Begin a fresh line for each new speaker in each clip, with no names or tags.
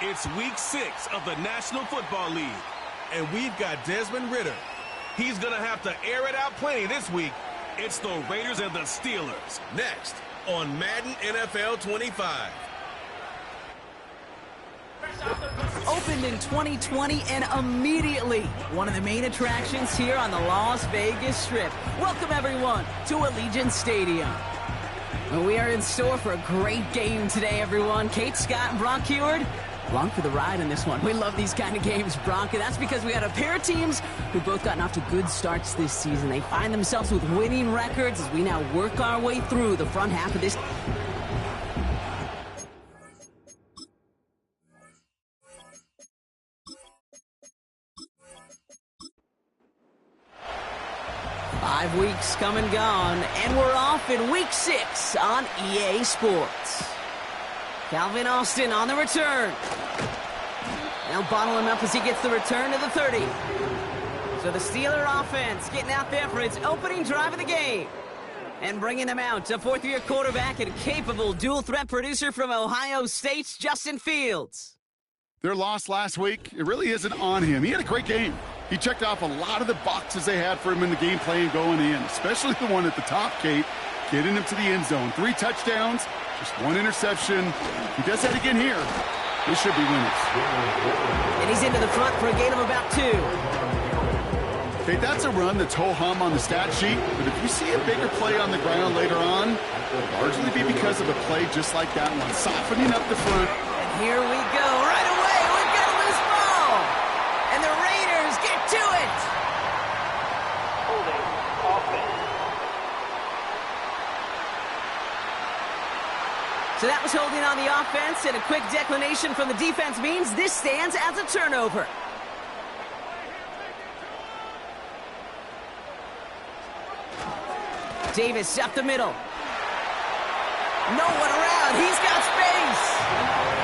It's week 6 of the National Football League, and we've got Desmond Ridder. He's going to have to air it out plenty this week. It's the Raiders and the Steelers, next on Madden NFL 25.
Opened in 2020 and immediately one of the main attractions here on the Las Vegas Strip. Welcome, everyone, to Allegiant Stadium. Well, we are in store for a great game today, everyone. Kate Scott and Brock Huard, along for the ride in this one. We love these kind of games, Brock, and that's because we got a pair of teams who both gotten off to good starts this season. They find themselves with winning records as we now work our way through the front half of this. Five weeks come and gone, and we're off in week 6 on EA Sports. Calvin Austin on the return. They'll bottle him up as he gets the return to the 30. So the Steeler offense getting out there for its opening drive of the game. And bringing them out, a fourth-year quarterback and capable dual-threat producer from Ohio State's Justin Fields.
Their loss last week, it really isn't on him. He had a great game. He checked off a lot of the boxes they had for him in the game plan going in, especially the one at the top, Kate, getting him to the end zone. 3 touchdowns, just 1 interception. If he does that again here, they should be winners.
And he's into the front for a gain of about 2.
Kate, that's a run that's ho-hum on the stat sheet, but if you see a bigger play on the ground later on, it'll largely be because of a play just like that one, softening up the front.
And here we go, right away, we've got a loose ball. And the Raiders get to it.
Holding offense.
So that was holding on the offense, and a quick declination from the defense means this stands as a turnover. Davis up the middle. No one around. He's got space.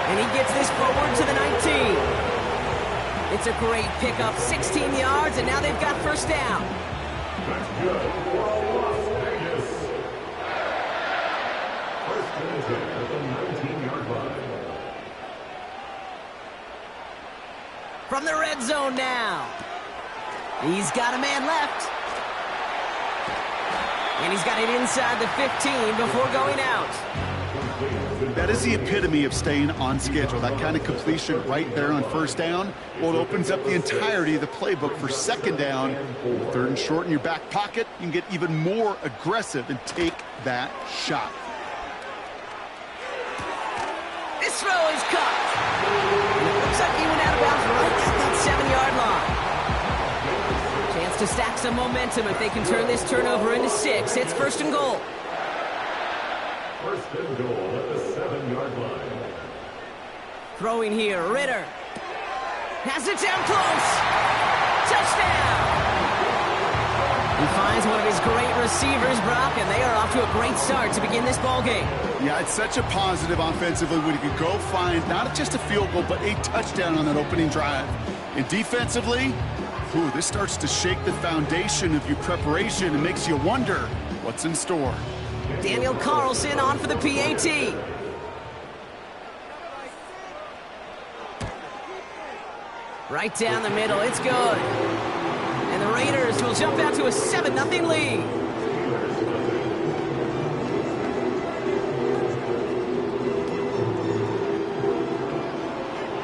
And he gets this forward to the 19. It's a great pickup, 16 yards, and now they've got first down.
That's good for Las Vegas. First and 10 at the 19-yard line.
From the red zone now. He's got a man left. And he's got it inside the 15 before going out.
That is the epitome of staying on schedule. That kind of completion right there on first down. Well, it opens up the entirety of the playbook for second down. Third and short in your back pocket, you can get even more aggressive and take that shot.
This throw is caught. And it looks like he went out of bounds right at that 7-yard line. Chance to stack some momentum if they can turn this turnover into 6. It's first and goal.
First and goal at the 7-yard line.
Throwing here, Ridder. Has it down close. Touchdown. He finds one of his great receivers, Brock, and they are off to a great start to begin this ball game.
Yeah, it's such a positive offensively when you can go find not just a field goal, but a touchdown on that opening drive. And defensively, this starts to shake the foundation of your preparation and makes you wonder what's in store.
Daniel Carlson on for the PAT. Right down the middle, it's good. And the Raiders will jump out to a 7-0 lead.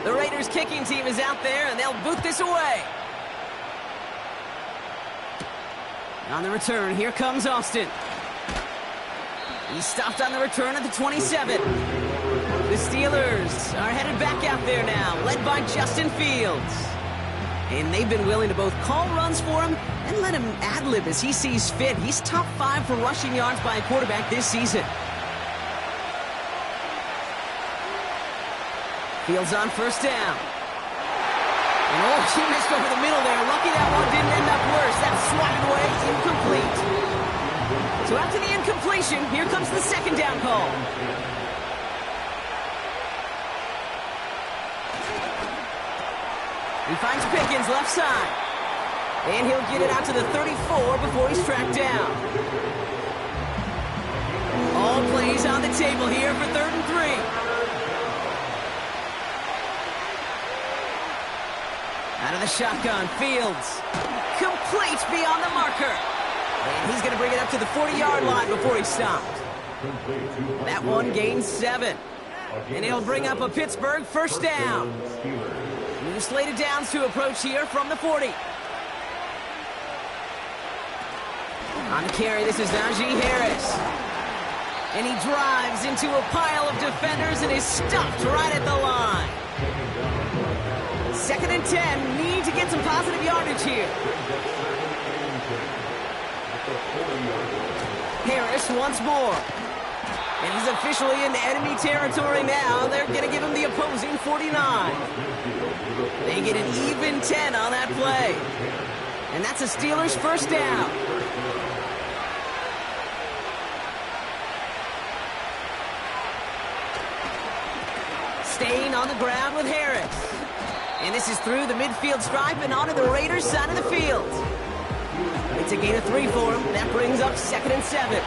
The Raiders kicking team is out there, and they'll boot this away. On the return, here comes Austin. He's stopped on the return at the 27. The Steelers are headed back out there now, led by Justin Fields. And they've been willing to both call runs for him and let him ad-lib as he sees fit. He's top 5 for rushing yards by a quarterback this season. Fields on first down. And he missed over the middle there. Lucky that one didn't end up worse. That's swatted away, incomplete. So after the incompletion, here comes the second down call. He finds Pickens left side. And he'll get it out to the 34 before he's tracked down. All plays on the table here for 3rd and 3. the shotgun. Fields. Complete beyond the marker. And he's going to bring it up to the 40-yard line before he stopped. That one gains 7. And he'll bring up a Pittsburgh first down. New slate of downs to approach here from the 40. On the carry, this is Najee Harris. And he drives into a pile of defenders and is stopped right at the line. 2nd and 10. Need to get some positive yardage here. Harris once more. And he's officially into enemy territory now. They're going to give him the opposing 49. They get an even 10 on that play. And that's a Steelers first down. Staying on the ground with Harris. And this is through the midfield stripe and onto the Raiders' side of the field. It's a gain of 3 for him. That brings up 2nd and 7.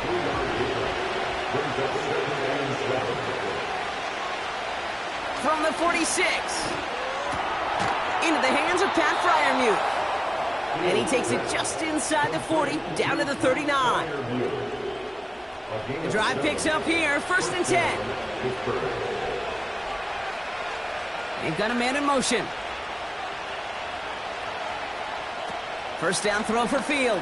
From the 46. Into the hands of Pat Freiermuth. And he takes it just inside the 40, down to the 39. The drive picks up here, 1st and 10. They've got a man in motion. First down throw for Fields. And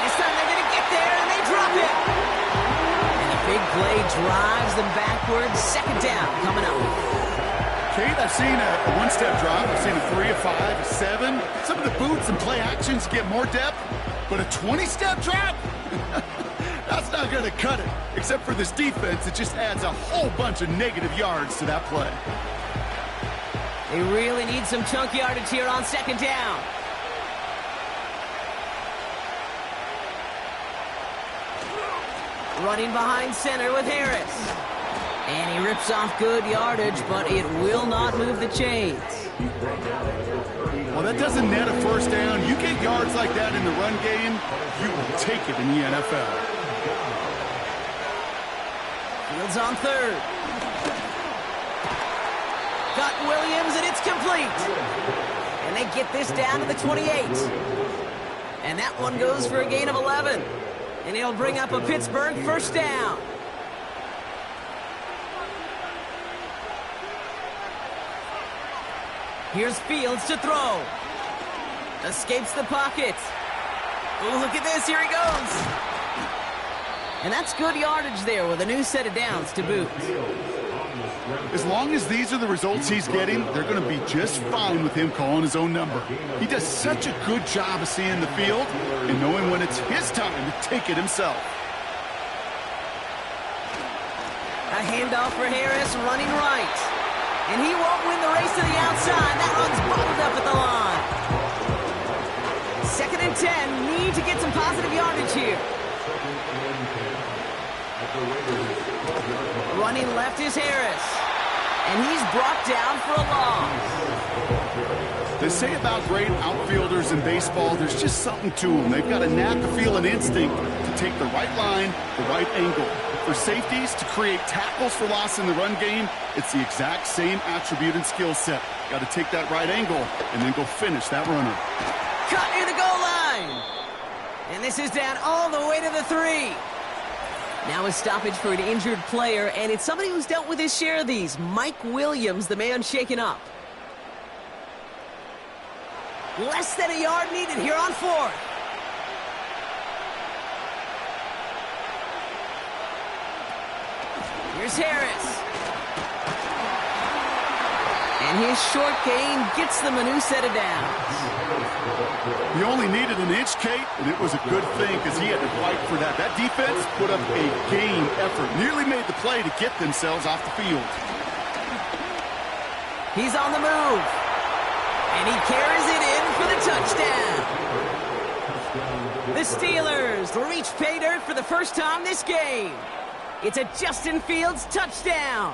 this time they're going to get there, and they drop it. And the big play drives them backwards. 2nd down coming up.
Kate, I've seen a one-step drop. I've seen a 3, a 5, a 7. Some of the boots and play actions get more depth, but a 20-step drop? That's not going to cut it. Except for this defense, it just adds a whole bunch of negative yards to that play.
They really need some chunk yardage here on 2nd down. Running behind center with Harris. And he rips off good yardage, but it will not move the chains.
Well, that doesn't net a first down. You get yards like that in the run game, you will take it in the NFL.
Fields on 3rd. Got Williams, and it's complete. And they get this down to the 28. And that one goes for a gain of 11. And he'll bring up a Pittsburgh first down. Here's Fields to throw. Escapes the pocket. Oh, look at this. Here he goes. And that's good yardage there with a new set of downs to boot.
As long as these are the results he's getting, they're going to be just fine with him calling his own number. He does such a good job of seeing the field and knowing when it's his time to take it himself.
A handoff for Harris, running right. And he won't win the race to the outside. That run's bottled up at the line. 2nd and 10. Need to get some positive yardage here. Running left is Harris. And he's brought down for a loss.
They say about great outfielders in baseball, there's just something to them. They've got a knack, a feel, an instinct to take the right line, the right angle. For safeties to create tackles for loss in the run game, it's the exact same attribute and skill set. Got to take that right angle and then go finish that runner.
Cut near the goal line. And this is down all the way to the 3. Now a stoppage for an injured player, and it's somebody who's dealt with his share of these. Mike Williams, the man shaken up. Less than a yard needed here on 4th. Here's Harris. And his short gain gets them a new set of downs.
He only needed an inch, Kate, and it was a good thing because he had to fight for that. That defense put up a game effort, nearly made the play to get themselves off the field.
He's on the move. And he carries it in for the touchdown. The Steelers reach pay dirt for the first time this game. It's a Justin Fields touchdown.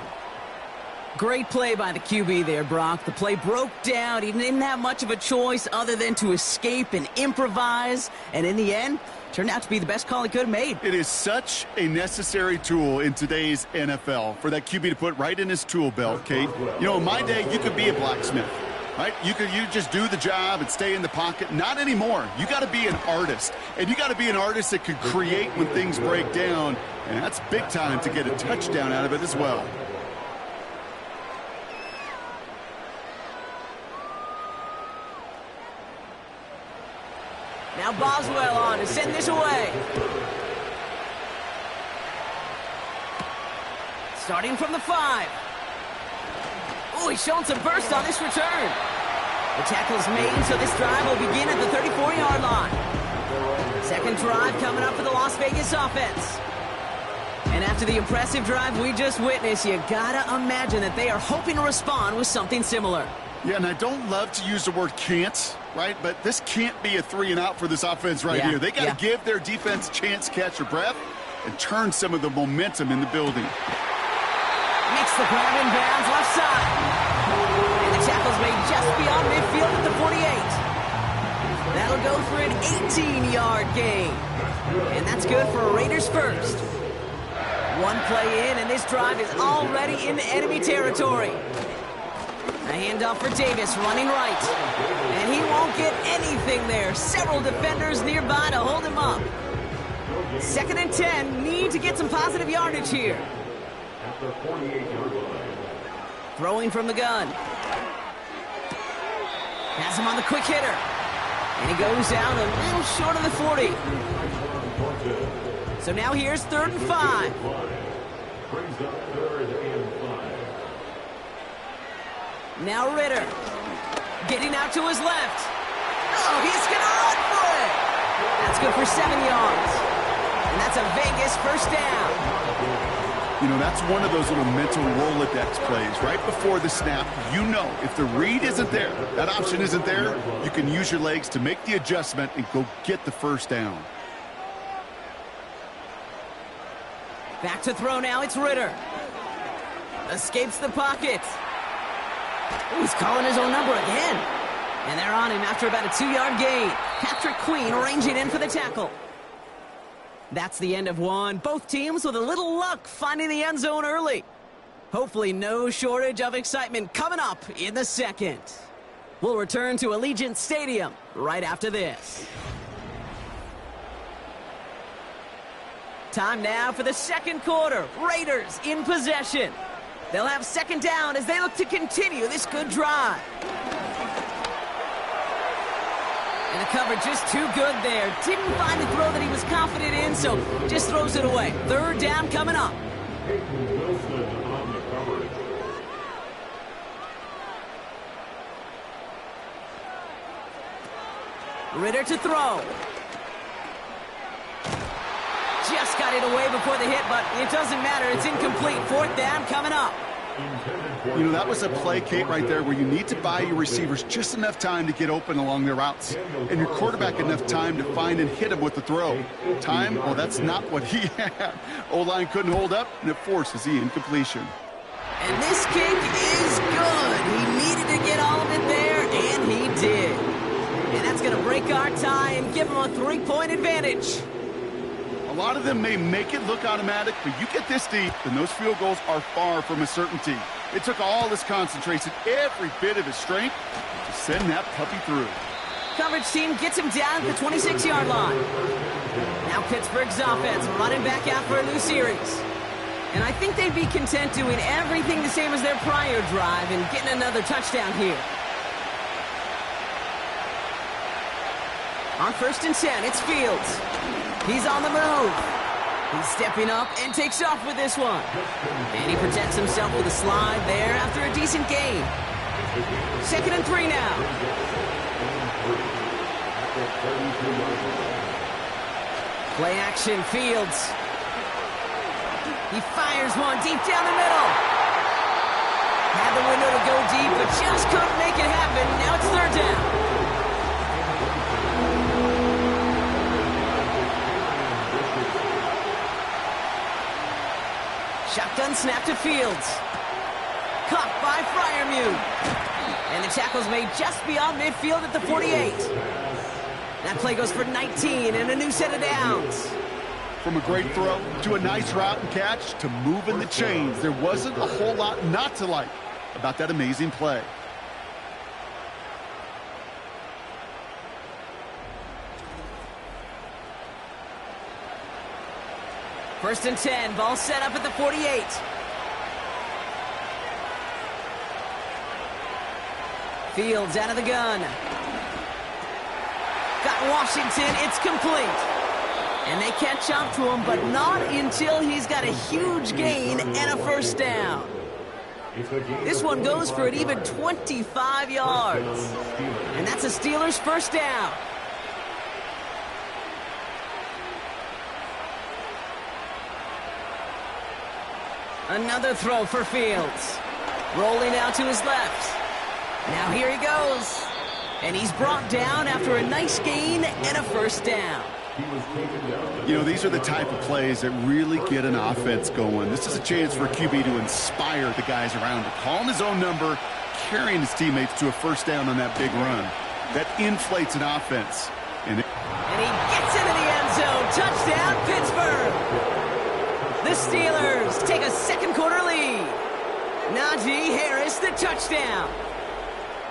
Great play by the QB there, Brock. The play broke down. He didn't have much of a choice other than to escape and improvise. And in the end, Turned out to be the best call he could have made.
It is such a necessary tool in today's NFL for that QB to put right in his tool belt, Kate. You know, in my day, you could be a blacksmith, right? You just do the job and stay in the pocket. Not anymore. You got to be an artist, and you got to be an artist that can create when things break down, and that's big time to get a touchdown out of it as well.
Now Boswell on to send this away. Starting from the 5. Oh, he's showing some burst on this return. The tackle's made, so this drive will begin at the 34-yard line. Second drive coming up for the Las Vegas offense. And after the impressive drive we just witnessed, you gotta imagine that they are hoping to respond with something similar.
Yeah, and I don't love to use the word can't, right? But this can't be a 3-and-out for this offense right here. They got to give their defense a chance to catch their breath and turn some of the momentum in the building.
Makes the grab in bounds left side. And the tackle's made just beyond midfield at the 48. That'll go for an 18-yard gain. And that's good for a Raiders first. One play in, and this drive is already in enemy territory. A handoff for Davis, running right. And he won't get anything there. Several defenders nearby to hold him up. 2nd and 10, need to get some positive yardage here. Throwing from the gun. Has him on the quick hitter. And he goes down a little short of the 40. So now here's 3rd and 5. Now Ritter, getting out to his left. Oh, he's going to run for it. That's good for 7 yards. And that's a Vegas first down.
You know, that's one of those little mental Rolodex plays. Right before the snap, you know if the read isn't there, that option isn't there, you can use your legs to make the adjustment and go get the first down.
Back to throw now, it's Ritter. Escapes the pocket. Ooh, he's calling his own number again. And they're on him after about a 2-yard gain. Patrick Queen ranging in for the tackle. That's the end of one. Both teams with a little luck finding the end zone early. Hopefully no shortage of excitement coming up in the second. We'll return to Allegiant Stadium right after this. Time now for the second quarter. Raiders in possession. They'll have 2nd down as they look to continue this good drive. And the coverage just too good there. Didn't find the throw that he was confident in, so just throws it away. 3rd down coming up. Ritter to throw. Just got it away before the hit, but it doesn't matter. It's incomplete. 4th down coming up.
You know, that was a play, Kate, right there where you need to buy your receivers just enough time to get open along their routes. And your quarterback enough time to find and hit him with the throw. Time, well, that's not what he had. O-line couldn't hold up, and it forces the incompletion.
And this kick is good. He needed to get all of it there, and he did. And that's going to break our tie and give him a 3-point advantage.
A lot of them may make it look automatic, but you get this deep, and those field goals are far from a certainty. It took all his concentration, every bit of his strength, to send that puppy through.
Coverage team gets him down at the 26-yard line. Now Pittsburgh's offense running back out for a new series. And I think they'd be content doing everything the same as their prior drive and getting another touchdown here. On 1st and 10, it's Fields. He's on the move. He's stepping up and takes off with this one. And he protects himself with a slide there after a decent gain. 2nd and 3 now. Play action, Fields. He fires one deep down the middle. Had the window to go deep, but just couldn't make it happen. Now it's 3rd down. Shotgun snap to Fields. Caught by Freiermuth. And the tackle's made just beyond midfield at the 48. That play goes for 19 and a new set of downs.
From a great throw to a nice route and catch to moving the chains, there wasn't a whole lot not to like about that amazing play.
First and 10, ball set up at the 48. Fields out of the gun. Got Washington, it's complete. And they catch up to him, but not until he's got a huge gain and a first down. This one goes for an even 25 yards. And that's a Steelers first down. Another throw for Fields. Rolling out to his left. Now here he goes. And he's brought down after a nice gain and a first down.
You know, these are the type of plays that really get an offense going. This is a chance for a QB to inspire the guys around him. Calling his own number, carrying his teammates to a first down on that big run. That inflates an offense.
And he gets into the end zone. Touchdown, Pittsburgh. The Steelers take a second quarter lead. Najee Harris, the touchdown.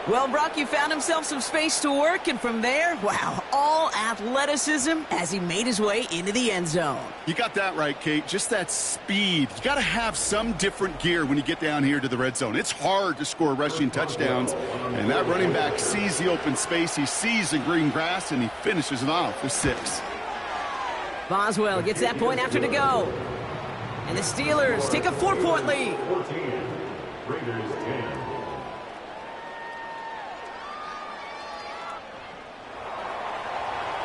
Well, Brock, you found himself some space to work, and from there, wow, all athleticism as he made his way into the end zone.
You got that right, Kate. Just that speed. You got to have some different gear when you get down here to the red zone. It's hard to score rushing touchdowns, and that running back sees the open space. He sees the green grass, and he finishes it off with 6.
Boswell gets that point after to go. And the Steelers take a 4-point lead.
14, Raiders 10.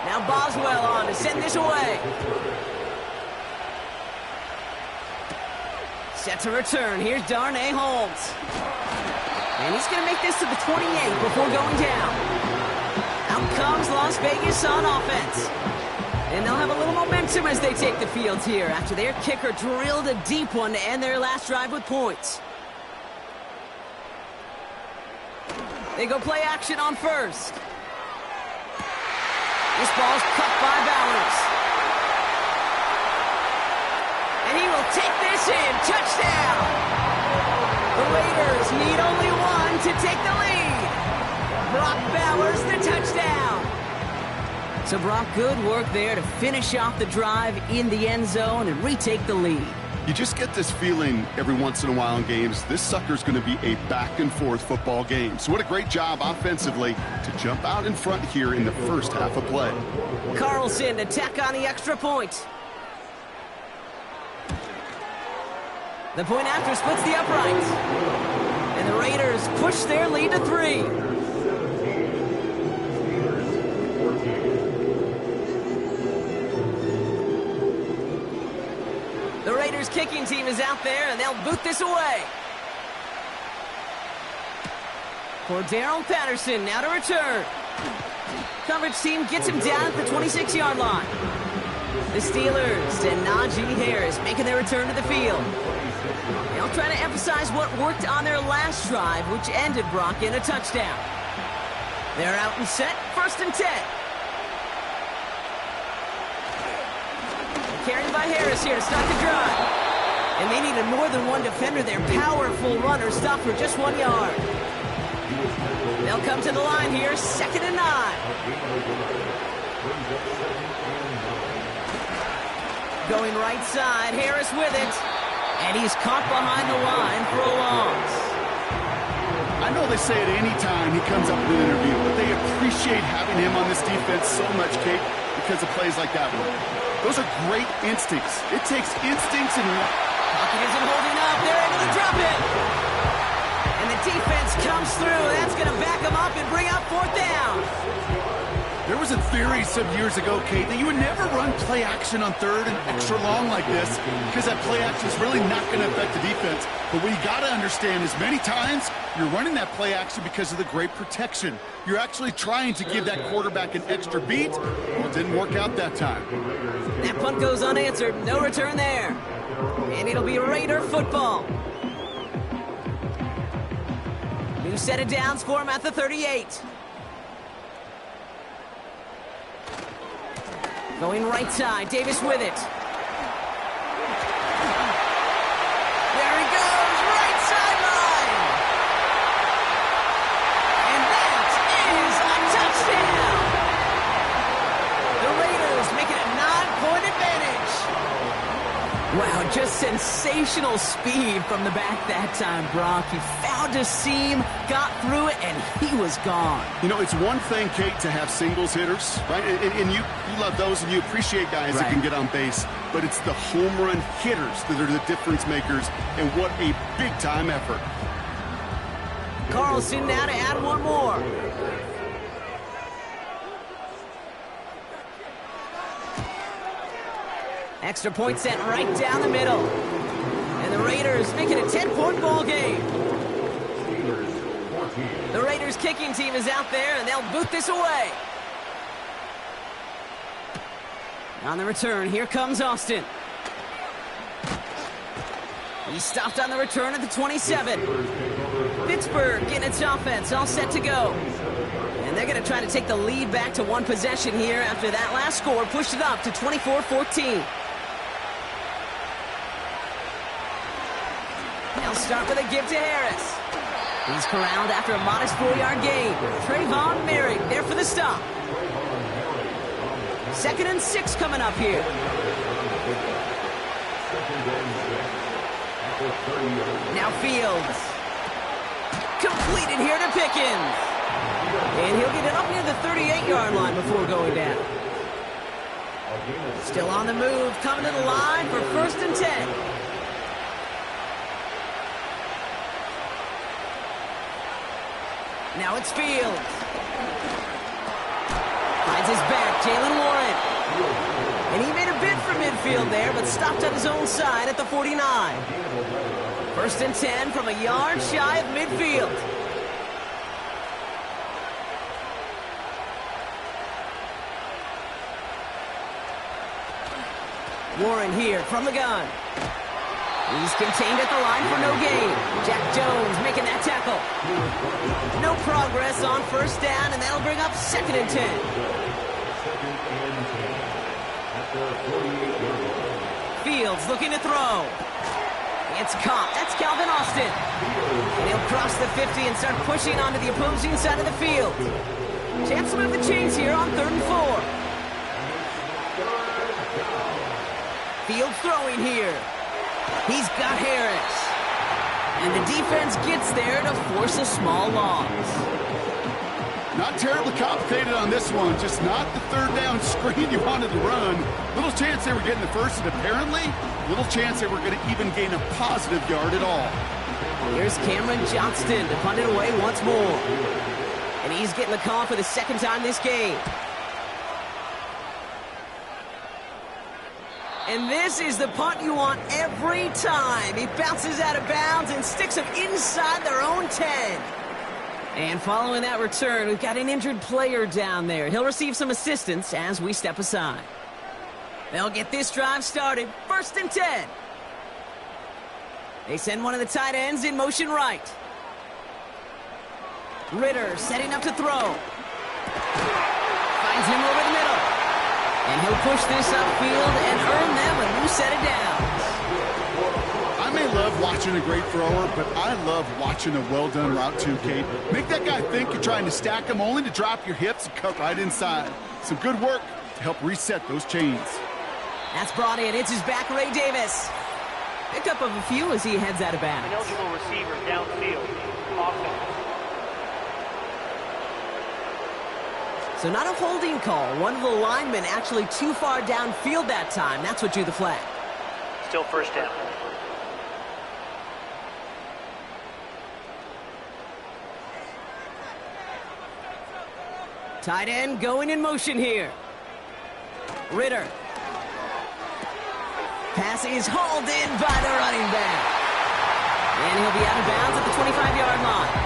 Now Boswell on to send this away. Set to return. Here's Darnay Holmes. And he's going to make this to the 28 before going down. Out comes Las Vegas on offense. And they'll have a little momentum as they take the field here after their kicker drilled a deep one to end their last drive with points. They go play action on first. This ball's cut by Bowers. And he will take this in. Touchdown! The Raiders need only one to take the lead. Brock Bowers, the touchdown. So Brock, good work there to finish off the drive in the end zone and retake the lead.
You just get this feeling every once in a while in games, this sucker's going to be a back-and-forth football game. So what a great job offensively to jump out in front here in the first half of play.
Carlson to tack on the extra point. The point after splits the uprights. And the Raiders push their lead to 3. The Raiders kicking team is out there, and they'll boot this away. For Darrell Patterson, now to return. Coverage team gets him down at the 26-yard line. The Steelers and Najee Harris making their return to the field. They'll try to emphasize what worked on their last drive, which ended Brock in a touchdown. They're out and set, first and 10. Carried by Harris here to start the drive. And they needed more than one defender. Their powerful runner stopped for just 1 yard. They'll come to the line here, 2nd and 9. Going right side, Harris with it. And he's caught behind the line for a loss.
I know they say it any time he comes up in an interview, but they appreciate having him on this defense so much, Kate, because of plays like that one. Those are great instincts. It takes instincts and...
Pocket isn't holding up. They're able to drop it. And the defense comes through. That's going to back them up and bring up 4th down.
There was a theory some years ago, Kate, that you would never run play action on 3rd and extra long like this because that play action is really not going to affect the defense. But what you got to understand is many times you're running that play action because of the great protection. You're actually trying to give that quarterback an extra beat. Well, it didn't work out that time.
That punt goes unanswered. No return there. And it'll be Raider football. New set of downs for him at the 38. Going right side, Davis with it. There he goes, right sideline. And that is a touchdown. The Raiders make it a 9-point advantage. Wow, just sensational speed from the back that time, Brock. He found a seam, got through it, and he was gone.
You know, it's one thing, Kate, to have singles hitters, right? And you love those, and you appreciate guys that can get on base. But it's the home run hitters that are the difference makers, and what a big-time effort.
Carlson now to add one more. Extra point sent right down the middle. And the Raiders make it a 10-point ball game. The Raiders kicking team is out there, and they'll boot this away. On the return, here comes Austin. He stopped on the return at the 27. Pittsburgh getting its offense all set to go. And they're going to try to take the lead back to one possession here after that last score pushed it up to 24-14. They'll start with a give to Harris. He's corralled after a modest 4-yard gain. Trayvon Merrick there for the stop. 2nd and 6 coming up here. Now Fields. Completed here to Pickens. And he'll get it up near the 38-yard line before going down. Still on the move, coming to the line for 1st and 10. Now it's Fields. Finds his back, Jaylen Warren. And he made a bid for midfield there, but stopped on his own side at the 49. 1st and 10 from a yard shy of midfield. Warren here from the gun. He's contained at the line for no gain. Jack Jones making that tackle. No progress on 1st down, and that'll bring up 2nd and 10. Fields looking to throw. It's caught. That's Calvin Austin. And he'll cross the 50 and start pushing onto the opposing side of the field. Chance to move the chains here on 3rd and 4. Fields throwing here. He's got Harris. And the defense gets there to force a small loss.
Not terribly complicated on this one. Just not the 3rd down screen you wanted to run. Little chance they were getting the first, and apparently little chance they were going to even gain a positive yard at all.
Here's Cameron Johnston to punt it away once more. And he's getting the call for the 2nd time this game. And this is the punt you want every time. He bounces out of bounds and sticks them inside their own 10. And following that return, we've got an injured player down there. He'll receive some assistance as we step aside. They'll get this drive started. 1st and 10. They send one of the tight ends in motion right. Ritter setting up to throw. Finds him over the middle. And he'll push this upfield and earn them a new set of downs.
I may love watching a great thrower, but I love watching a well-done route too, Kate. Make that guy think you're trying to stack him only to drop your hips and cut right inside. Some good work to help reset those chains.
That's brought in. It's his back, Ray Davis. Pickup of a few as he heads out of bounds.
An eligible receiver downfield. Offense.
So not a holding call. One of the linemen actually too far downfield that time. That's what drew the flag.
Still 1st down.
Tight end going in motion here. Ritter. Pass is hauled in by the running back. And he'll be out of bounds at the 25-yard line.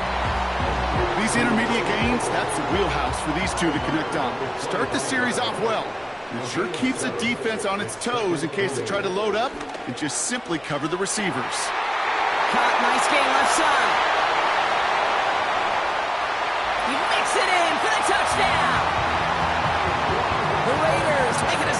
These intermediate gains, that's the wheelhouse for these two to connect on. Start the series off well. It sure keeps the defense on its toes in case they try to load up and just simply cover the receivers.
Caught, nice game left side. He makes it in for the touchdown. The Raiders make it a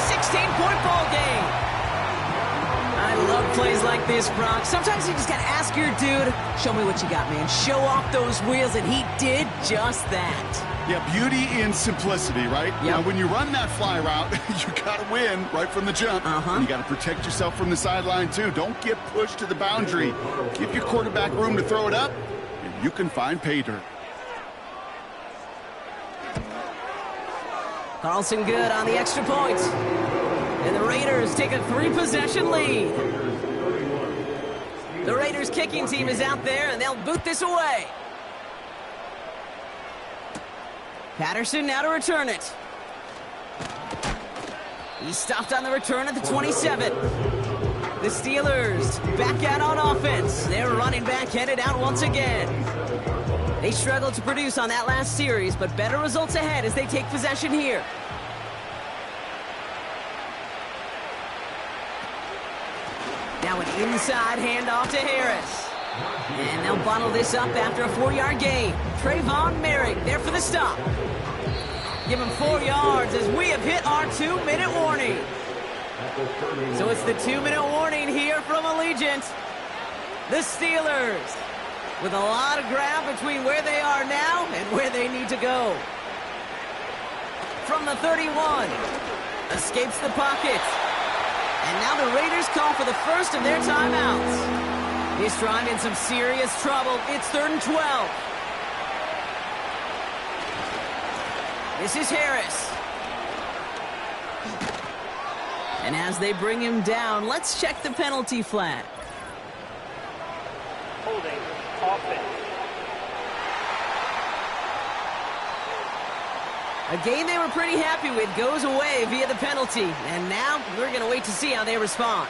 plays like this, Brock. Sometimes you just got to ask your dude, show me what you got, man. Show off those wheels, and he did just that.
Yeah, beauty in simplicity, right?
Yep.
Now, when you run that fly route, you got to win right from the jump. And you got to protect yourself from the sideline, too. Don't get pushed to the boundary. Give your quarterback room to throw it up, and you can find pay dirt.
Carlson good on the extra point. And the Raiders take a 3-possession lead. The Raiders kicking team is out there, and they'll boot this away. Patterson now to return it. He stopped on the return at the 27. The Steelers back out on offense. Their running back headed out once again. They struggled to produce on that last series, but better results ahead as they take possession here. Now an inside handoff to Harris. And they'll bottle this up after a 4-yard gain. Trayvon Merrick there for the stop. Give him 4 yards as we have hit our 2-minute warning. So it's the 2-minute warning here from Allegiant. The Steelers with a lot of ground between where they are now and where they need to go. From the 31, escapes the pocket. And now the Raiders call for the first of their timeouts. This drive in some serious trouble. It's 3rd and 12. This is Harris. And as they bring him down, let's check the penalty flag.
Holding offense.
A game they were pretty happy with goes away via the penalty. And now we're going to wait to see how they respond.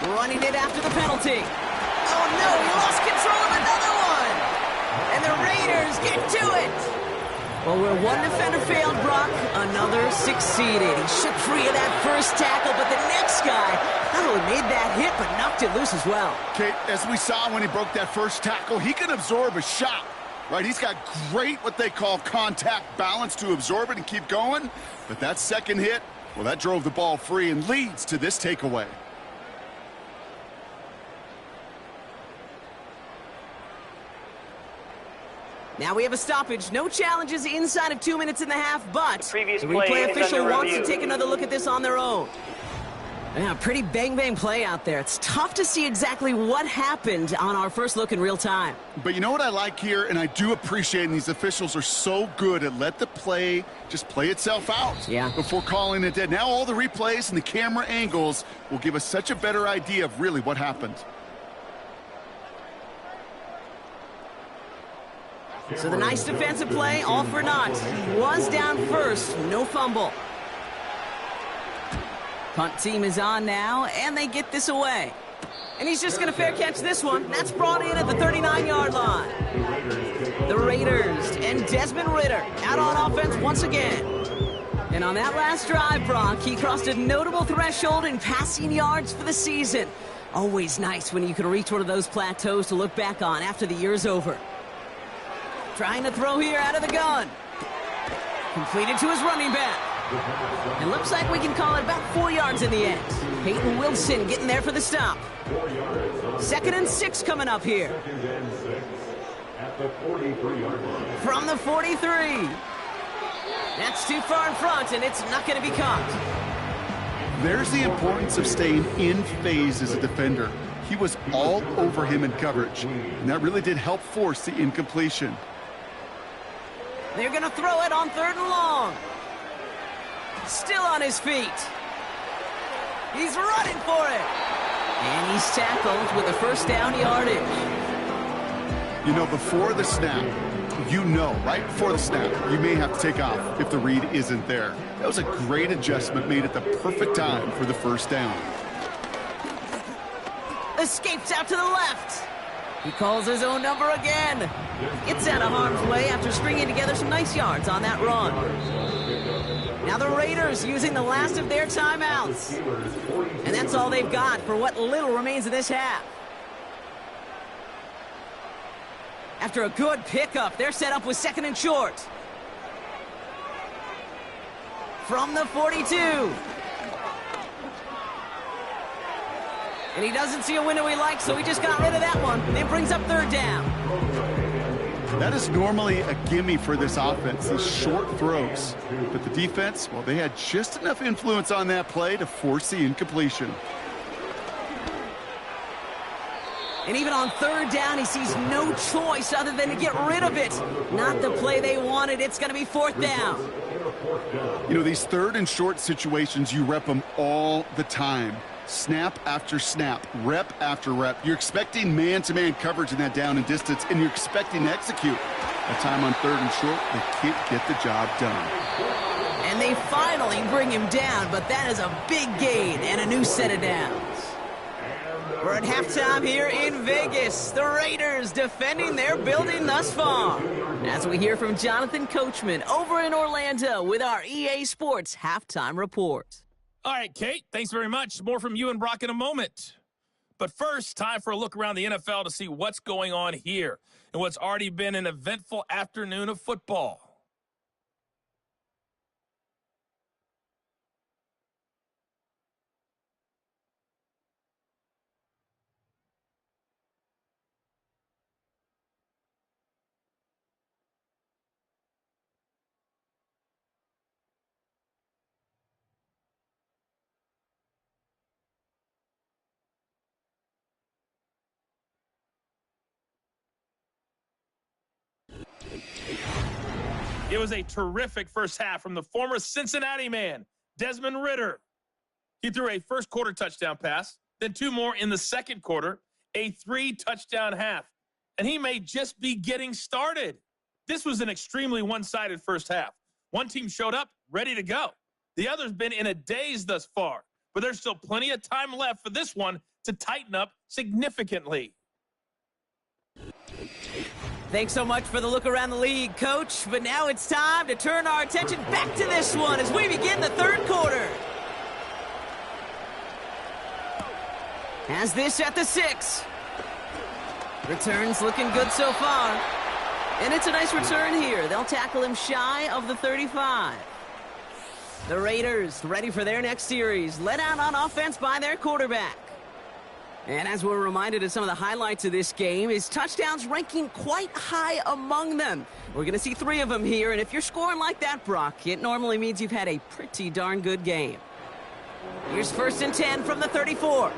Running it after the penalty. Oh no, he lost control of another one. And the Raiders get to it. Well, where one defender failed, Brock, another succeeded. He shook free of that first tackle, but the next guy not only made that hit, but knocked it loose as well.
Okay, as we saw when he broke that first tackle, he can absorb a shot, right? He's got great, what they call contact balance to absorb it and keep going. But that second hit, well, that drove the ball free and leads to this takeaway.
Now we have a stoppage. No challenges inside of 2 minutes and a half, but the
Previous
replay
play is
official
under
wants to
review.
take another look at this on their own. Yeah, pretty bang-bang play out there. It's tough to see exactly what happened on our first look in real time.
But you know what I like here, and I do appreciate, and these officials are so good at let the play just play itself out before calling it dead. Now all the replays and the camera angles will give us such a better idea of really what happened.
So the nice defensive play, all for naught. He was down first, no fumble. Punt team is on now, and they get this away. And he's just going to fair catch this one. That's brought in at the 39-yard line. The Raiders and Desmond Ridder out on offense once again. And on that last drive, Brock, he crossed a notable threshold in passing yards for the season. Always nice when you can reach one of those plateaus to look back on after the year's over. Trying to throw here out of the gun. Completed to his running back. It looks like we can call it about 4 yards in the end. Peyton Wilson getting there for the stop. 2nd and 6 coming up here.
At the 43-yard line.
From the 43. That's too far in front, and it's not going to be caught.
There's the importance of staying in phase as a defender. He was all over him in coverage, and that really did help force the incompletion.
They're going to throw it on 3rd and long. Still on his feet. He's running for it. And he's tackled with a first down yardage.
You know, before the snap, right before the snap, you may have to take off if the read isn't there. That was a great adjustment made at the perfect time for the first down.
Escapes out to the left. He calls his own number again. Gets out of harm's way after stringing together some nice yards on that run. Now the Raiders using the last of their timeouts. And that's all they've got for what little remains of this half. After a good pickup, they're set up with 2nd and short. From the 42. And he doesn't see a window he likes, so he just got rid of that one. It brings up third down.
That is normally a gimme for this offense, these short throws. But the defense, well, they had just enough influence on that play to force the incompletion.
And even on third down, he sees no choice other than to get rid of it. Not the play they wanted. It's going to be fourth down.
You know, these third and short situations, you rep them all the time. Snap after snap, rep after rep. You're expecting man-to-man coverage in that down and distance, and you're expecting to execute. That time on third and short, they can't get the job done.
And they finally bring him down, but that is a big gain and a new set of downs. We're at halftime here in Vegas. The Raiders defending their building thus far. As we hear from Jonathan Coachman over in Orlando with our EA Sports Halftime Report.
All right, Kate, thanks very much. More from you and Brock in a moment. But first, time for a look around the NFL to see what's going on here and what's already been an eventful afternoon of football. It was a terrific first half from the former Cincinnati man, Desmond Ridder. He threw a first quarter touchdown pass, then two more in the second quarter, a 3-touchdown half. And he may just be getting started. This was an extremely one-sided first half. One team showed up, ready to go. The other's been in a daze thus far, but there's still plenty of time left for this one to tighten up significantly.
Thanks so much for the look around the league, Coach. But now it's time to turn our attention back to this one as we begin the third quarter. Has this at the 6. Returns looking good so far. And it's a nice return here. They'll tackle him shy of the 35. The Raiders ready for their next series, led out on offense by their quarterback. And as we're reminded of some of the highlights of this game, his touchdowns ranking quite high among them. We're going to see 3 of them here, and if you're scoring like that, Brock, it normally means you've had a pretty darn good game. Here's 1st and 10 from the 34.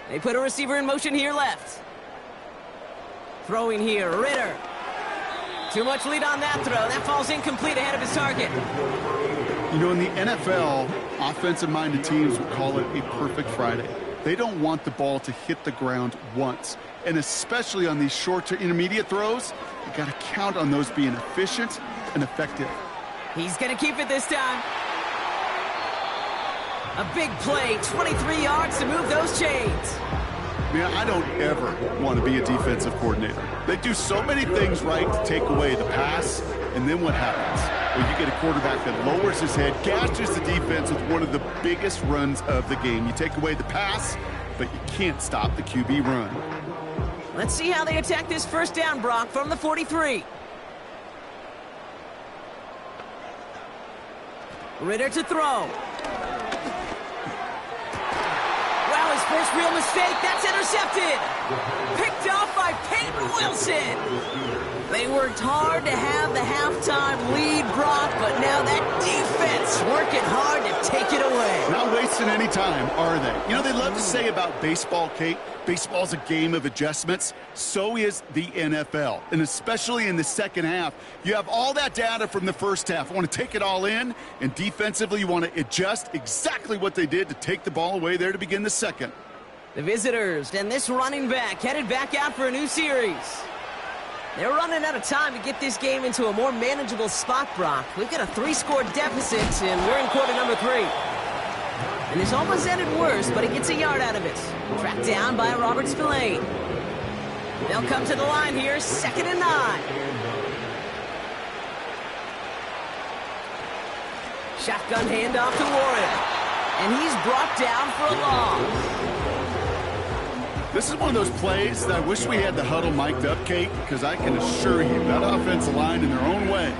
They put a receiver in motion here left. Throwing here, Ridder. Too much lead on that throw. That falls incomplete ahead of his target.
You know, in the NFL, offensive-minded teams would call it a perfect Friday. They don't want the ball to hit the ground once. And especially on these short to intermediate throws, you got to count on those being efficient and effective.
He's going to keep it this time. A big play, 23 yards to move those chains.
Man, I don't ever want to be a defensive coordinator. They do so many things right to take away the pass, and then what happens? Well, you get a quarterback that lowers his head, gashes the defense with one of the biggest runs of the game. You take away the pass, but you can't stop the QB run.
Let's see how they attack this first down, Brock, from the 43. Ridder to throw. Wow, his first real mistake. That's intercepted. Picked off by Peyton Wilson. They worked hard to have the halftime lead, Brock, but now that defense working hard to take it away.
Not wasting any time, are they? You know, they love to say about baseball, Kate, baseball's a game of adjustments. So is the NFL, and especially in the second half. You have all that data from the first half. You want to take it all in, and defensively you want to adjust exactly what they did to take the ball away there to begin the second.
The visitors and this running back headed back out for a new series. They're running out of time to get this game into a more manageable spot, Brock. We've got a 3-score deficit, and we're in quarter number 3. And this almost ended worse, but he gets a yard out of it. Tracked down by Robert Spillane. They'll come to the line here, 2nd and 9. Shotgun handoff to Warren. And he's brought down for a loss.
This is one of those plays that I wish we had the huddle mic'd up, Kate, because I can assure you that offensive line in their own way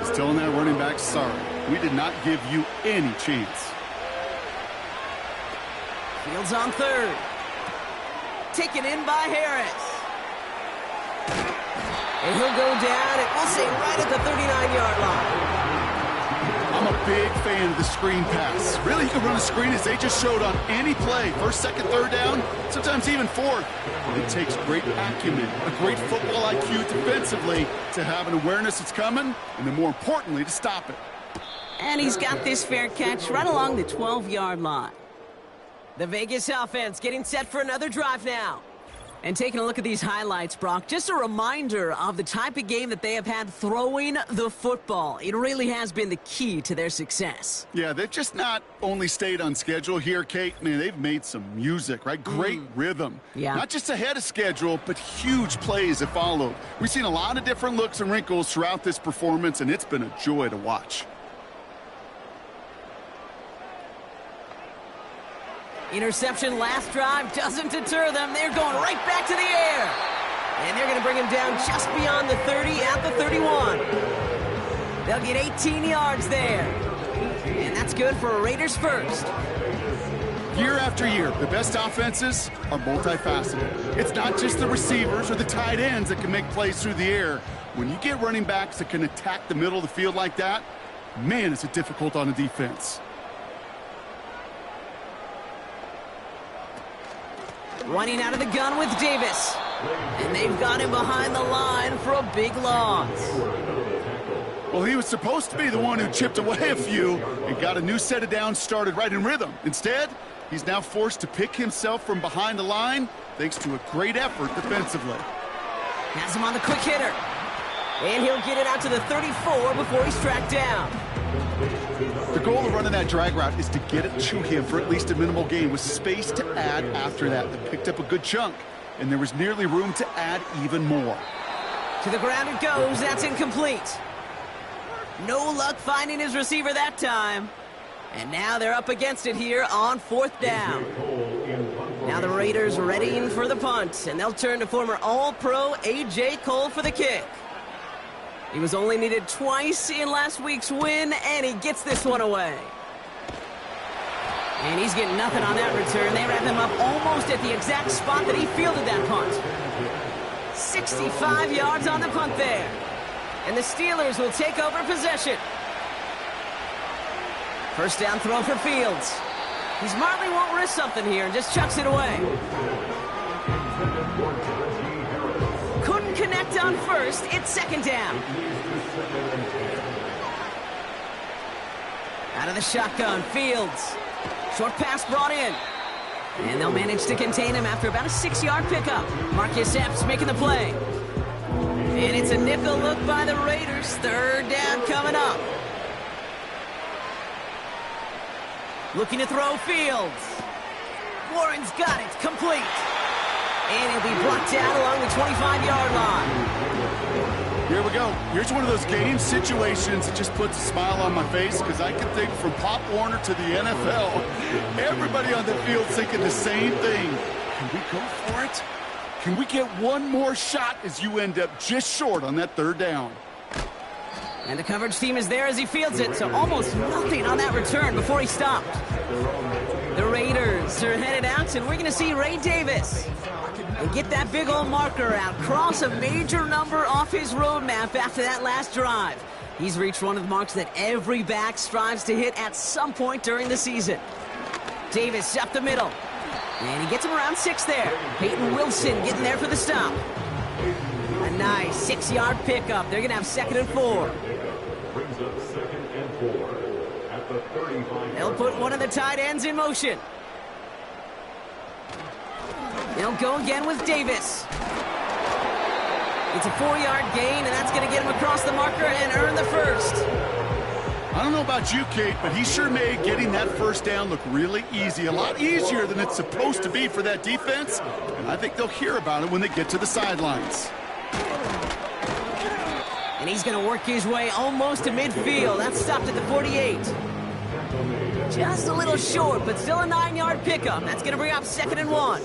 is telling that running back, sorry, we did not give you any chance.
Fields on third. Taken in by Harris. And he'll go down, and we'll say right at the 39-yard line.
I'm a big fan of the screen pass. Really, you can run a screen as they just showed on any play. First, second, third down, sometimes even fourth. It takes great acumen, a great football IQ defensively to have an awareness it's coming, and then more importantly, to stop it.
And he's got this fair catch right along the 12-yard line. The Vegas offense getting set for another drive now. And taking a look at these highlights, Brock, just a reminder of the type of game that they have had throwing the football. It really has been the key to their success.
Yeah, they've just not only stayed on schedule here, Kate. Man, they've made some music, right? Great rhythm.
Yeah.
Not just ahead of schedule, but huge plays have followed. We've seen a lot of different looks and wrinkles throughout this performance, and it's been a joy to watch.
Interception last drive doesn't deter them. They're going right back to the air. And they're going to bring him down just beyond the 30 at the 31. They'll get 18 yards there. And that's good for a Raiders first.
Year after year, the best offenses are multifaceted. It's not just the receivers or the tight ends that can make plays through the air. When you get running backs that can attack the middle of the field like that, man, is it difficult on a defense.
Running out of the gun with Davis. And they've got him behind the line for a big loss.
Well, he was supposed to be the one who chipped away a few and got a new set of downs started right in rhythm. Instead, he's now forced to pick himself from behind the line thanks to a great effort defensively.
Has him on the quick hitter. And he'll get it out to the 34 before he's tracked down.
The goal of running that drag route is to get it to him for at least a minimal gain with space to add after that. They picked up a good chunk, and there was nearly room to add even more.
To the ground it goes. That's incomplete. No luck finding his receiver that time. And now they're up against it here on fourth down. Now the Raiders readying for the punt, and they'll turn to former All-Pro A.J. Cole for the kick. He was only needed twice in last week's win, and he gets this one away. And he's getting nothing on that return. They wrap him up almost at the exact spot that he fielded that punt. 65 yards on the punt there. And the Steelers will take over possession. First down throw for Fields. He smartly won't risk something here and just chucks it away. Couldn't connect on first. It's second down. Out of the shotgun, Fields. Short pass brought in. And they'll manage to contain him after about a 6-yard pickup. Marcus Epps making the play. And it's a nickel look by the Raiders. Third down coming up. Looking to throw Fields. Warren's got it. Complete. And he'll be brought down along the 25-yard line.
Here we go. Here's one of those game situations that just puts a smile on my face because I can think from Pop Warner to the NFL. Everybody on the field thinking the same thing. Can we go for it? Can we get one more shot as you end up just short on that third down?
And the coverage team is there as he fields it, so almost nothing on that return before he stopped. The Raiders are headed out, and we're going to see Ray Davis. And get that big old marker out, cross a major number off his roadmap after that last drive. He's reached one of the marks that every back strives to hit at some point during the season. Davis up the middle. And he gets him around 6 there. Peyton Wilson getting there for the stop. A nice 6-yard pickup. They're going to have 2nd and 4.
Brings up 2nd and 4 at the 35.
They'll put one of the tight ends in motion. They'll go again with Davis. It's a 4-yard gain, and that's going to get him across the marker and earn the first.
I don't know about you, Kate, but he sure made getting that first down look really easy. A lot easier than it's supposed to be for that defense. And I think they'll hear about it when they get to the sidelines.
And he's going to work his way almost to midfield. That's stopped at the 48. Just a little short, but still a 9-yard pickup. That's going to bring up 2nd and 1.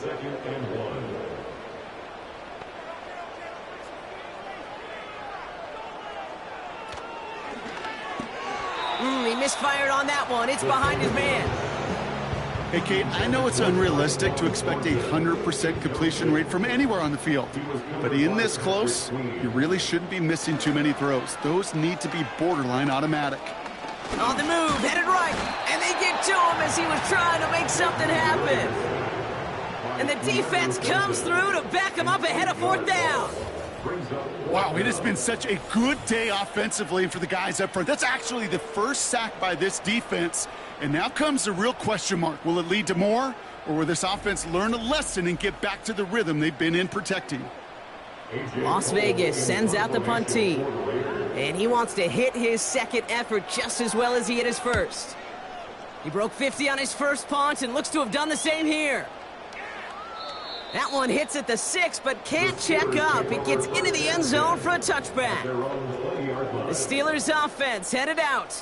He misfired on that one. It's behind his man.
Hey, Kate, I know it's unrealistic to expect a 100% completion rate from anywhere on the field. But in this close, you really shouldn't be missing too many throws. Those need to be borderline automatic.
On the move, headed right, and they get to him as he was trying to make something happen. And the defense comes through to back him up ahead of 4th down.
Wow, it has been such a good day offensively for the guys up front. That's actually the first sack by this defense. And now comes the real question mark. Will it lead to more, or will this offense learn a lesson and get back to the rhythm they've been in protecting?
Las Vegas sends out the punt team. And he wants to hit his second effort just as well as he hit his first. He broke 50 on his first punt and looks to have done the same here. That one hits at the 6, but can't check up. It gets into the end zone for a touchback. The Steelers offense headed out.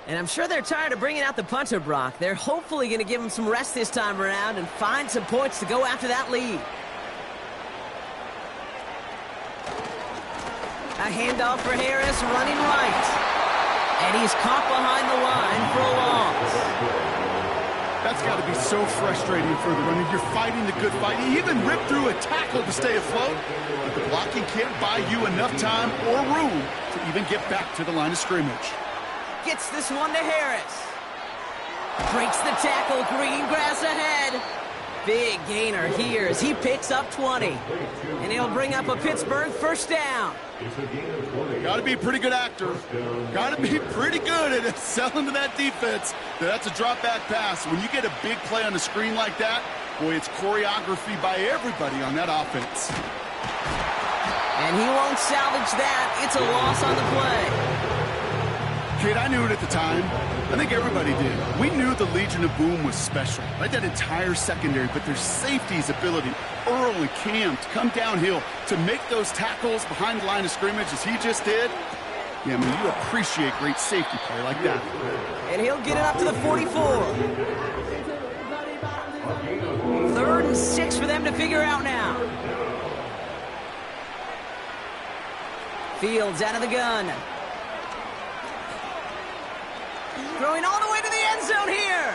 And I'm sure they're tired of bringing out the punter, Brock. They're hopefully going to give him some rest this time around and find some points to go after that lead. A handoff for Harris running right. And he's caught behind the line for a loss.
That's got to be so frustrating for the runner. You're fighting the good fight. You even ripped through a tackle to stay afloat. But the blocking can't buy you enough time or room to even get back to the line of scrimmage.
Gets this one to Harris. Breaks the tackle. Green grass ahead. Big gainer here as he picks up 20. And he'll bring up a Pittsburgh first down.
Got to be a pretty good actor. Got to be pretty good at selling to that defense. That's a drop back pass. When you get a big play on the screen like that, boy, it's choreography by everybody on that offense.
And he won't salvage that. It's a loss on the play.
Kate, I knew it at the time. I think everybody did. We knew the Legion of Boom was special, right? That entire secondary, but their safety's ability, Earl and Cam, to come downhill, to make those tackles behind the line of scrimmage as he just did. Yeah, I mean, you appreciate great safety play like that.
And he'll get it up to the 44. 3rd and 6 for them to figure out now. Fields out of the gun. Throwing all the way to the end zone here.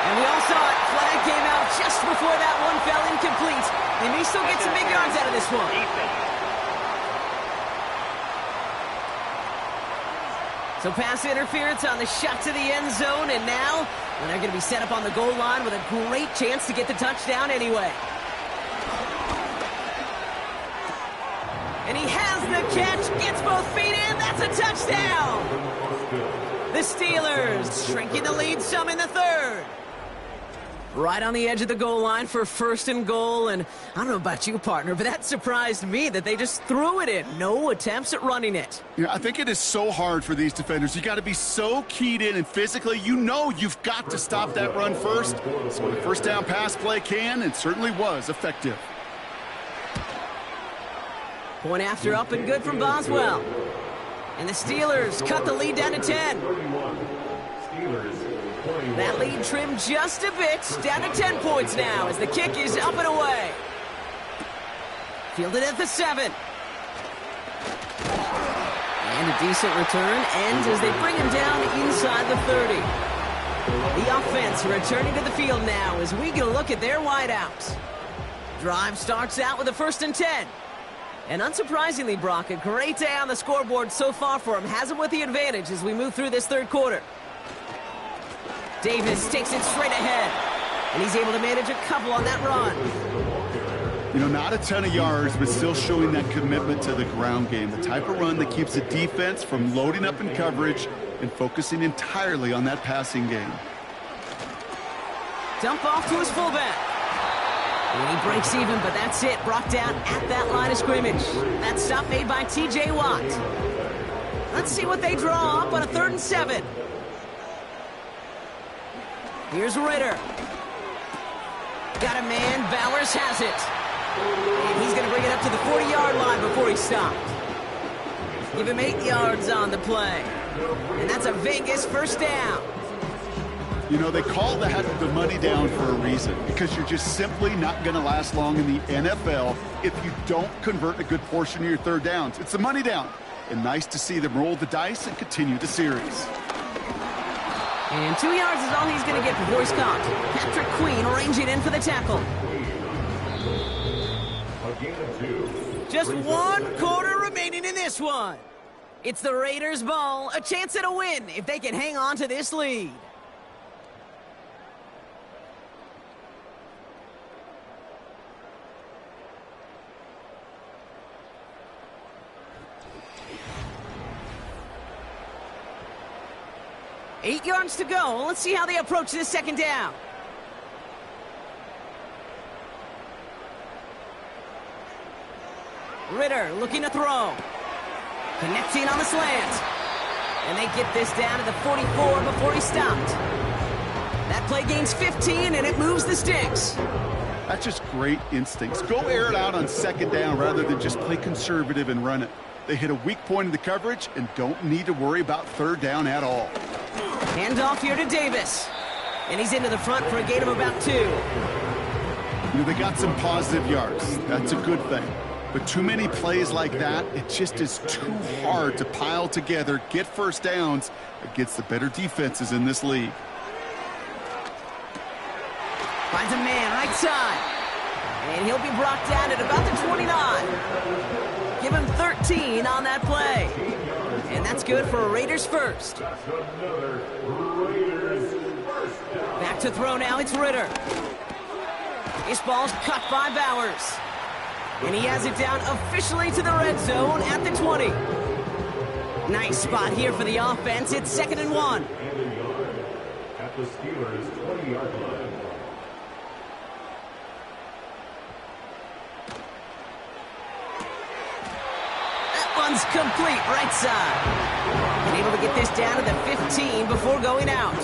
And we all saw it. Flag came out just before that one fell incomplete. They may still get some big yards out of this one. So pass interference on the shot to the end zone, and now they're going to be set up on the goal line with a great chance to get the touchdown anyway. And he has the catch, gets both feet in, that's a touchdown! The Steelers shrinking the lead some in the 3rd. Right on the edge of the goal line for 1st and goal, and I don't know about you, partner, but that surprised me that they just threw it in. No attempts at running it.
Yeah, I think it is so hard for these defenders. You got to be so keyed in, and physically, you know you've got to stop that run first. So the first down pass play can, and certainly was, effective.
Point after up and good from Boswell. And the Steelers cut the lead down to 10. That lead trimmed just a bit, down to 10 points now as the kick is up and away. Fielded at the 7. And a decent return ends as they bring him down inside the 30. The offense returning to the field now as we get a look at their wideouts. Drive starts out with a 1st and 10. And unsurprisingly, Brock, a great day on the scoreboard so far for him. Has him with the advantage as we move through this 3rd quarter. Davis takes it straight ahead. And he's able to manage a couple on that run.
You know, not a ton of yards, but still showing that commitment to the ground game. The type of run that keeps the defense from loading up in coverage and focusing entirely on that passing game.
Dump off to his fullback. And he breaks even, but that's it. Brought down at that line of scrimmage. That stop made by T.J. Watt. Let's see what they draw up on a 3rd and 7. Here's Ritter. Got a man. Bowers has it. And he's going to bring it up to the 40-yard line before he stopped. Give him 8 yards on the play. And that's a Vegas first down.
You know, they call that the money down for a reason, because you're just simply not going to last long in the NFL if you don't convert a good portion of your 3rd downs. It's the money down. And nice to see them roll the dice and continue the series.
And 2 yards is all he's going to get before he's caught. Patrick Queen arranging in for the tackle.
A gain of 2.
Just 1 quarter remaining in this one. It's the Raiders' ball, a chance at a win if they can hang on to this lead. Eight yards to go. Let's see how they approach this second down. Ritter looking to throw. Connecting on the slant. And they get this down to the 44 before he stopped. That play gains 15, and it moves the sticks.
That's just great instincts. Go air it out on second down rather than just play conservative and run it. They hit a weak point in the coverage and don't need to worry about third down at all.
Handoff here to Davis. And he's into the front for a gain of about 2.
You know, they got some positive yards. That's a good thing. But too many plays like that, it just is too hard to pile together, get first downs against the better defenses in this league.
Finds a man right side. And he'll be brought down at about the 29. Give him 13 on that play. And that's good for a Raiders first.
That's another Raiders first down.
Back to throw now, it's Ritter. This ball's cut by Bowers. And he has it down officially to the red zone at the 20. Nice spot here for the offense. It's 2nd and 1.
And a yard at the Steelers' 20-yard line.
That one's complete right side. And able to get this down to the 15 before going out.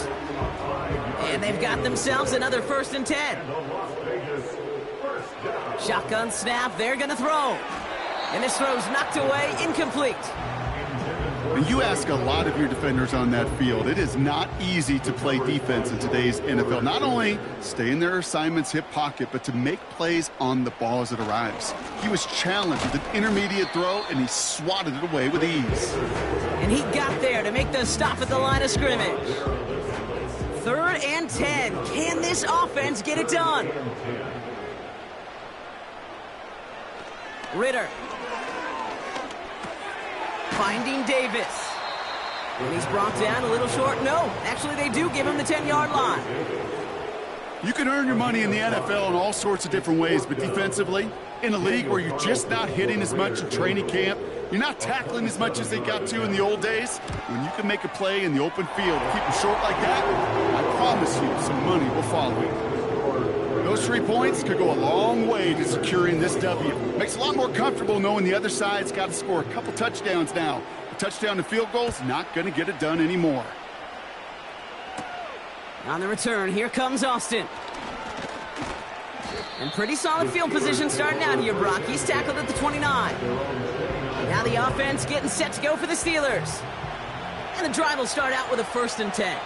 And they've got themselves another 1st and 10.
The Las Vegas first down.
Shotgun snap, they're going to throw. And this throw's knocked away, incomplete.
And you ask a lot of your defenders on that field. It is not easy to play defense in today's NFL. Not only stay in their assignment's hip pocket, but to make plays on the ball as it arrives. He was challenged with an intermediate throw, and he swatted it away with ease.
And he got there to make the stop at the line of scrimmage. 3rd and 10. Can this offense get it done? Ritter. Finding Davis. And he's brought down a little short. No, actually they do give him the 10-yard line.
You can earn your money in the NFL in all sorts of different ways, but defensively, in a league where you're just not hitting as much in training camp, you're not tackling as much as they got to in the old days, when you can make a play in the open field, keep them short like that, I promise you some money will follow you. Those 3 points could go a long way to securing this W. Makes it a lot more comfortable knowing the other side's got to score a couple touchdowns now. A touchdown and field goal's not going to get it done anymore.
On the return, here comes Austin. And pretty solid field position starting out here, Brock. He's tackled at the 29. Now the offense getting set to go for the Steelers. And the drive will start out with a 1st and 10.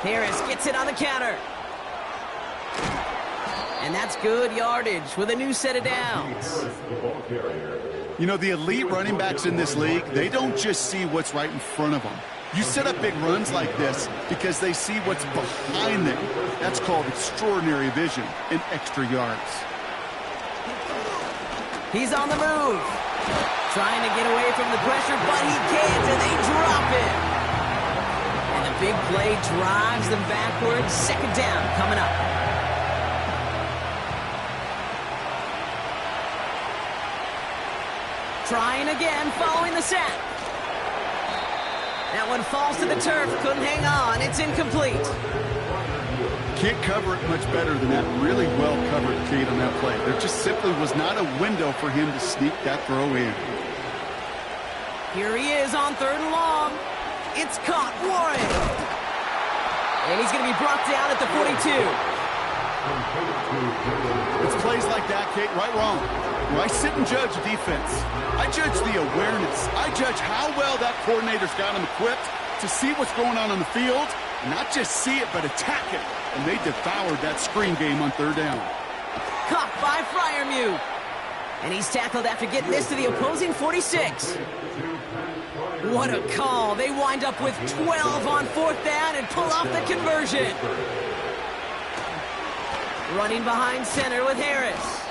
Harris gets it on the counter. And that's good yardage with a new set of downs.
You know, the elite running backs in this league, they don't just see what's right in front of them. You set up big runs like this because they see what's behind them. That's called extraordinary vision and extra yards.
He's on the move. Trying to get away from the pressure, but he can't, and they drop him. And the big play drives them backwards. 2nd down coming up. Trying again, following the sack. That one falls to the turf. Couldn't hang on. It's incomplete.
Can't cover it much better than that really well-covered Kate on that play. There just simply was not a window for him to sneak that throw in.
Here he is on 3rd and long. It's caught. Warren. And he's going to be brought down at the 42.
It's plays like that, Kate, right, wrong. When I sit and judge defense, I judge the awareness. I judge how well that coordinator's got him equipped to see what's going on the field, and not just see it, but attack it. And they devoured that screen game on 3rd down.
Caught by Freiermuth. And he's tackled after getting this to the opposing 46. What a call. They wind up with 12 on 4th down and pull off the conversion. Running behind center with Harris.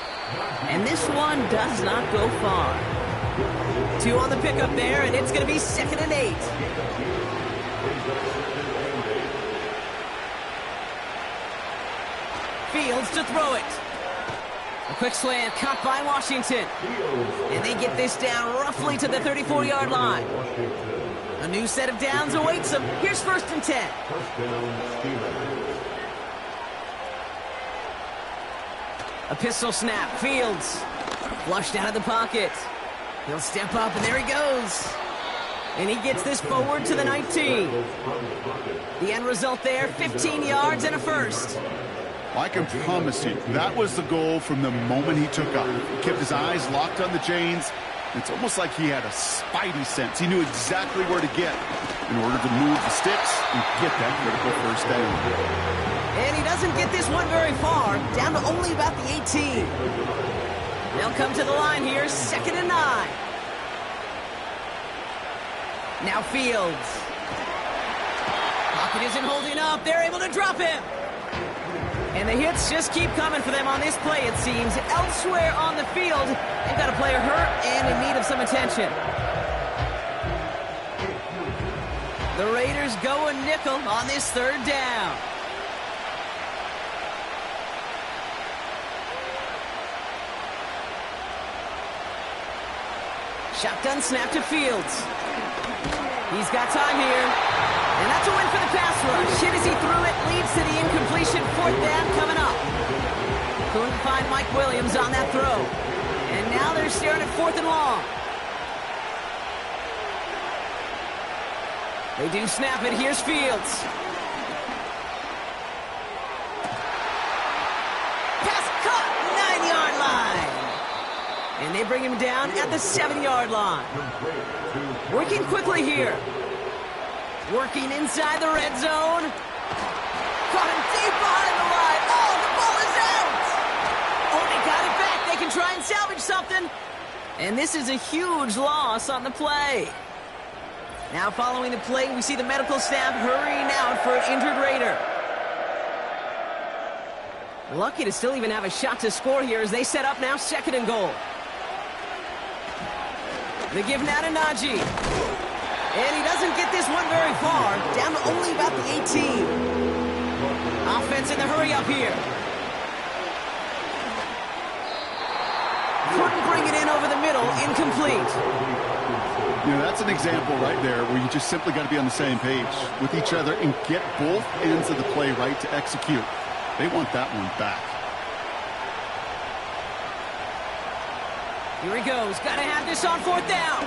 And this one does not go far. 2 on the pickup there, and it's going to be 2nd and 8. Fields to throw it. A quick slant caught by Washington. And they get this down roughly to the 34-yard line. A new set of downs awaits them. Here's 1st and 10. A pistol snap. Fields flushed out of the pocket. He'll step up, and there he goes. And he gets this forward to the 19. The end result there, 15 yards and a first.
I can promise you, that was the goal from the moment he took off. He kept his eyes locked on the chains. It's almost like he had a spidey sense. He knew exactly where to get in order to move the sticks and get that critical first down.
And he doesn't get this one very far, down to only about the 18. They'll come to the line here, 2nd and 9. Now Fields. Pocket isn't holding up. They're able to drop him. And the hits just keep coming for them on this play, it seems. Elsewhere on the field, they've got a player hurt and in need of some attention. The Raiders go a nickel on this 3rd down. Shotgun snap to Fields. He's got time here. And that's a win for the pass rush. Hit as he threw it, leads to the incompletion. 4th down coming up. Couldn't find Mike Williams on that throw. And now they're staring at 4th and long. They do snap it. Here's Fields. Pass caught, 9-yard line. And they bring him down at the 7-yard line. Working quickly here. Working inside the red zone. Caught him deep behind the line. Oh, the ball is out. Oh, they got it back. They can try and salvage something. And this is a huge loss on the play. Now following the play, we see the medical staff hurrying out for an injured Raider. Lucky to still even have a shot to score here as they set up now 2nd and goal. They give now to Najee. And he doesn't get this one very far, down to only about the 18. Offense in the hurry up here. Couldn't bring it in over the middle, incomplete.
You know, that's an example right there where you just simply got to be on the same page with each other and get both ends of the play right to execute. They want that one back.
Here he goes. Got to have this on 4th down.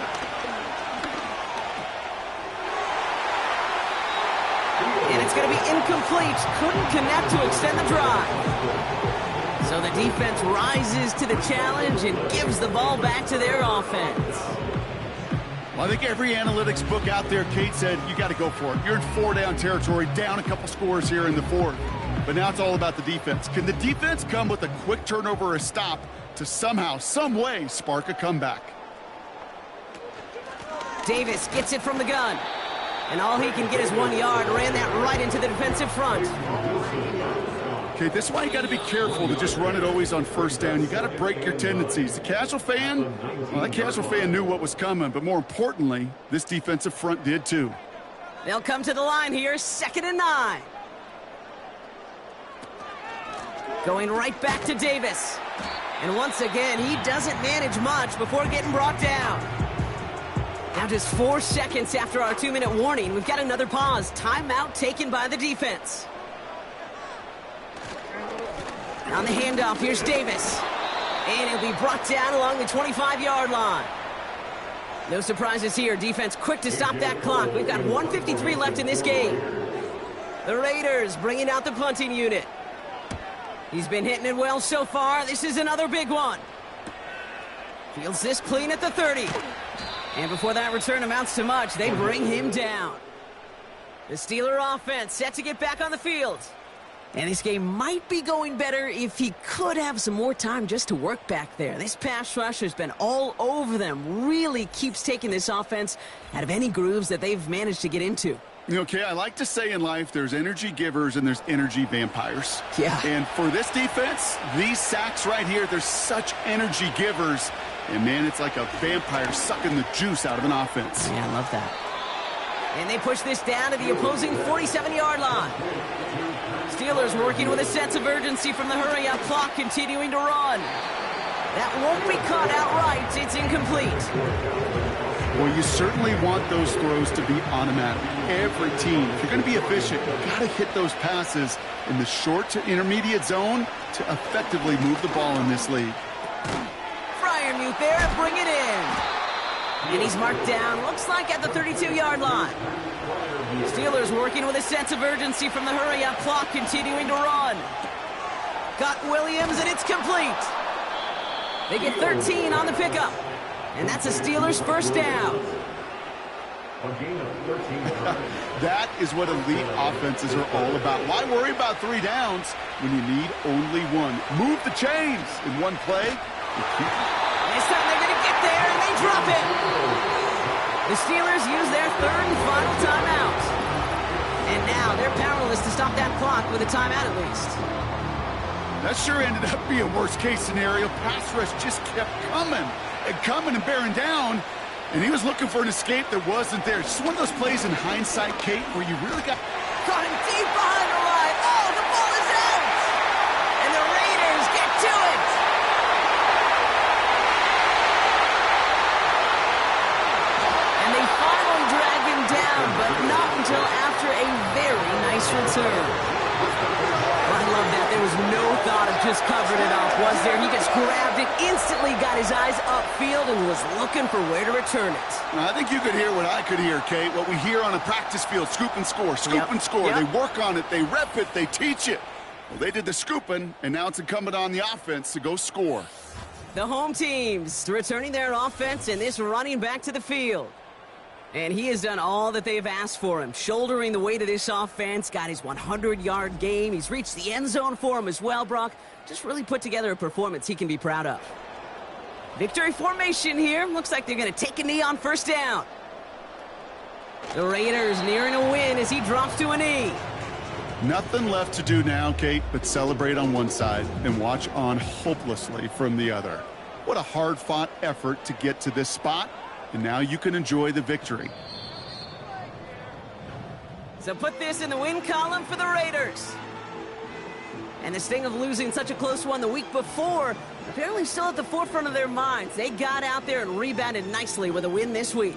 And it's going to be incomplete. Couldn't connect to extend the drive. So the defense rises to the challenge and gives the ball back to their offense.
Well, I think every analytics book out there, Kate said, you got to go for it. You're in 4-down territory, down a couple scores here in the 4th. But now it's all about the defense. Can the defense come with a quick turnover or a stop to somehow, some way, spark a comeback?
Davis gets it from the gun. And all he can get is 1 yard. Ran that right into the defensive front.
Okay, this is why you got to be careful to just run it always on 1st down. You got to break your tendencies. The casual fan, well, that casual fan knew what was coming, but more importantly, this defensive front did too.
They'll come to the line here, 2nd and 9. Going right back to Davis. And once again, he doesn't manage much before getting brought down. Now just 4 seconds after our 2-minute warning, we've got another pause. Timeout taken by the defense. On the handoff, here's Davis. And it'll be brought down along the 25-yard line. No surprises here. Defense quick to stop that clock. We've got 1:53 left in this game. The Raiders bringing out the punting unit. He's been hitting it well so far. This is another big one. Fields this clean at the 30. And before that return amounts to much, they bring him down. The Steeler offense set to get back on the field. And this game might be going better if he could have some more time just to work back there. This pass rush has been all over them. Really keeps taking this offense out of any grooves that they've managed to get into.
Okay, I like to say in life there's energy givers and there's energy vampires.
Yeah.
And for this defense, these sacks right here, they're such energy givers. And, man, it's like a vampire sucking the juice out of an offense.
Yeah, I love that. And they push this down to the opposing 47-yard line. Steelers working with a sense of urgency from the hurry-up clock, continuing to run. That won't be caught outright. It's incomplete.
Well, you certainly want those throws to be automatic. Every team, if you're going to be efficient, you've got to hit those passes in the short to intermediate zone to effectively move the ball in this league.
Freiermuth there to bring it in. And he's marked down, looks like at the 32-yard line. Steelers working with a sense of urgency from the hurry-up clock, continuing to run. Got Williams, and it's complete. They get 13 on the pickup. And that's a Steelers first down.
That is what elite offenses are all about. Why worry about 3 downs when you need only one? Move the chains in one play.
This time they're going to get there, and they drop it. The Steelers use their third and final timeout. And now they're powerless to stop that clock with a timeout at least.
That sure ended up being worst-case scenario. Pass rush just kept coming and bearing down, and he was looking for an escape that wasn't there. Just one of those plays in hindsight, Kate, where you really got
him deep behind the line. Oh, the ball is out! And the Raiders get to it! And they finally drag him down, but not until after a very nice return. I love that. There was no thought of just covering it off, was there? He just grabbed it, instantly got his eyes upfield, and was looking for where to return it.
I think you could hear what I could hear, Kate. What we hear on a practice field, scoop and score, scoop and score. They work on it, they rep it, they teach it. Well, they did the scooping, and now it's incumbent on the offense to go score.
The home teams returning their offense, and this running back to the field. And he has done all that they've asked for him, shouldering the weight of this offense, got his 100-yard game. He's reached the end zone for him as well, Brock. Just really put together a performance he can be proud of. Victory formation here. Looks like they're going to take a knee on first down. The Raiders nearing a win as he drops to a knee.
Nothing left to do now, Kate, but celebrate on one side and watch on hopelessly from the other. What a hard-fought effort to get to this spot. And now you can enjoy the victory.
So put this in the win column for the Raiders. And the sting of losing such a close one the week before, apparently still at the forefront of their minds. They got out there and rebounded nicely with a win this week.